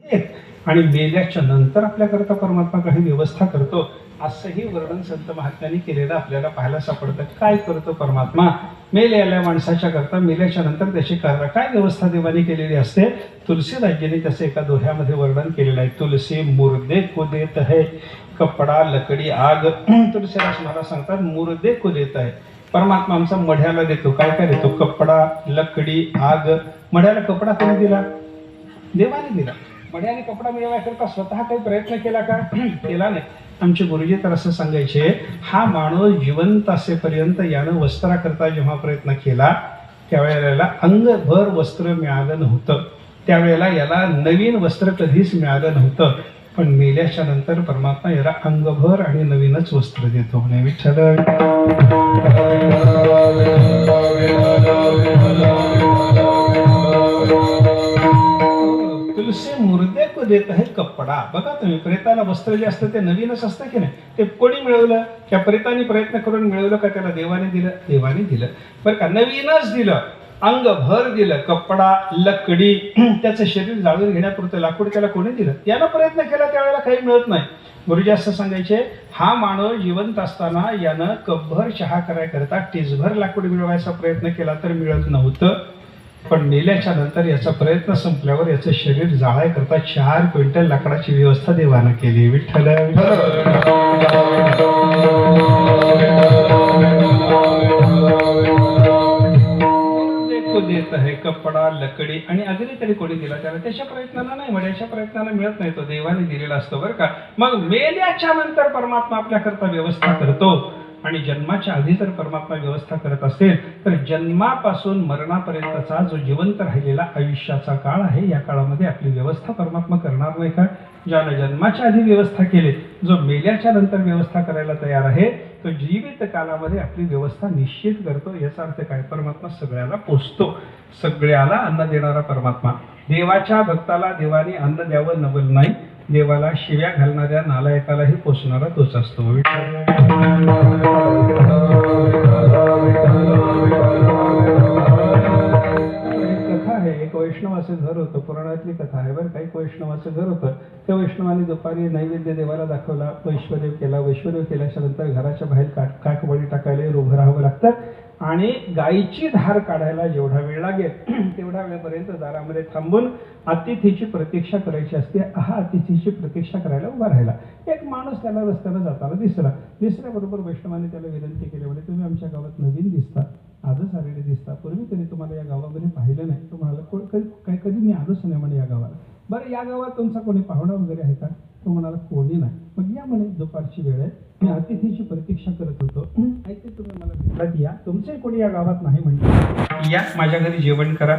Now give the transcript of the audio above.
आणि मेल्याच्या नंतर आपल्याकरता परमात्मा काही व्यवस्था करतो, असंही वर्णन संत महात्म्यांनी केलेलं आपल्याला पाहायला सापडतं. काय करतो परमात्मा मेलेल्या माणसाच्या करता? मेल्याच्या नंतर त्याची काय व्यवस्था देवाने केलेली असते? तुलसीदासजींनी त्याचं एका दोह्यामध्ये वर्णन केलेलं आहे. तुलसी मुर्दे को देत है, कपडा लकडी आग. तुलसीदास मला सांगतात मुर्दे को देत आहे. परमात्मा आमचा मढ्याला देतो. काय काय देतो? कपडा लकडी आग. मढ्याला कपडा कोणी दिला? देवाने दिला. मढ्याने कपडा मिळवण्याकरता स्वतः काही प्रयत्न केला का? केला नाही. आमचे गुरुजी तर असं सांगायचे, हा माणूस जिवंत असेपर्यंत यानं वस्त्राकरता जेव्हा प्रयत्न केला त्यावेळेला अंगभर वस्त्र मिळालं नव्हतं. त्यावेळेला याला नवीन वस्त्र कधीच मिळालं नव्हतं. पण मेल्याच्या नंतर परमात्मा याला अंगभर आणि नवीनच वस्त्र देतो. म्हणे विठ्ठल तुलसी मुर्दे को देत आहे कपडा. बघा तुम्ही, प्रेताला वस्त्र जे असतं ते नवीनच असतं की नाही? ते कोणी मिळवलं? त्या प्रेताने प्रयत्न करून मिळवलं का? त्याला देवाने दिलं? देवाने दिलं बरं का, नवीनच दिलं, अंगभर दिलं. कपडा लकडी, त्याचं शरीर जाळून घेण्यापुरतं लाकूड त्याला कोणी दिलं? यानं प्रयत्न केला त्यावेळेला काही मिळत नाही. गुरुजी असं सांगायचे, हा माणूस जिवंत असताना यानं कपभर चहा करायकरता टीसभर लाकूड मिळवायचा प्रयत्न केला तर मिळत नव्हतं. पण मेल्याच्या नंतर याचा प्रयत्न संपल्यावर याचं शरीर जाळायकरता 4 क्विंटल लाकडाची व्यवस्था देवानं केली. विठ्ठल देत आहे कपडा लकडी आणि अग्नी तरी कोणी दिला? त्याला त्याच्या प्रयत्नाला नाही, वड्याच्या प्रयत्नाला मिळत नाही, तो देवाने दिलेला असतो बरं का. मग मेल्याच्या नंतर परमात्मा आपल्याकरता व्यवस्था करतो. आणि जन्माच्या आधी जर परमात्मा व्यवस्था करत असेल तर जन्मापासून मरणापर्यंतचा जो जिवंत राहिलेला आयुष्याचा काळ आहे, या काळामध्ये आपली व्यवस्था परमात्मा करणार नाही का? ज्यानं जन्माच्या आधी व्यवस्था केली, जो मेल्याच्या नंतर व्यवस्था करायला तयार आहे, तो जीवित कालामध्ये आपली व्यवस्था निश्चित करतो. याचा अर्थ काय? परमात्मा सगळ्याला पोचतो, सगळ्याला अन्न देणारा परमात्मा. देवाच्या भक्ताला देवाने अन्न द्यावं नवल नाही, देवाला शिव्या घालणाऱ्या नालायकालाही पोचणारा तोच असतो. कथा आहे, एक वैष्णवाचं घर होतं, पुराणातली कथा आहे बरं. काही वैष्णवाचं घर होतं. त्या वैष्णवाने दुपारी नैवेद्य देवाला दाखवला, वैश्वदेव केला. वैश्वदेव केल्याच्या नंतर घराच्या बाहेर काकबळी टाकायला उभं राहावं लागतं आणि गायीची धार काढायला जेवढा वेळ लागेल तेवढ्या वेळेपर्यंत दारामध्ये थांबून अतिथीची प्रतीक्षा करायची असते. हा अतिथीची प्रतीक्षा करायला उभा राहिला. एक माणूस त्याला रस्त्यानं जाताना दिसल्याबरोबर वैष्णवाने त्याला विनंती केली, म्हणजे तुम्ही आमच्या गावात नवीन दिसता, आजच आलेले दिसता, पूर्वी कधी तुम्हाला या गावामध्ये पाहिलं नाही, तुम्हाला कधी मी आलोच नाही म्हणे या गावाला. बरं, या गावात तुमचा कोणी पाहुणा वगैरे आहे का? तो म्हणाला कोणी नाही. मग या म्हणे, दुपारची वेळ आहे, मी अतिथीची प्रतीक्षा करत होतो, ऐकते तुम्ही मला भेटलात, या तुमचे कोणी या गावात नाही म्हणजे या माझ्या घरी जेवण करा.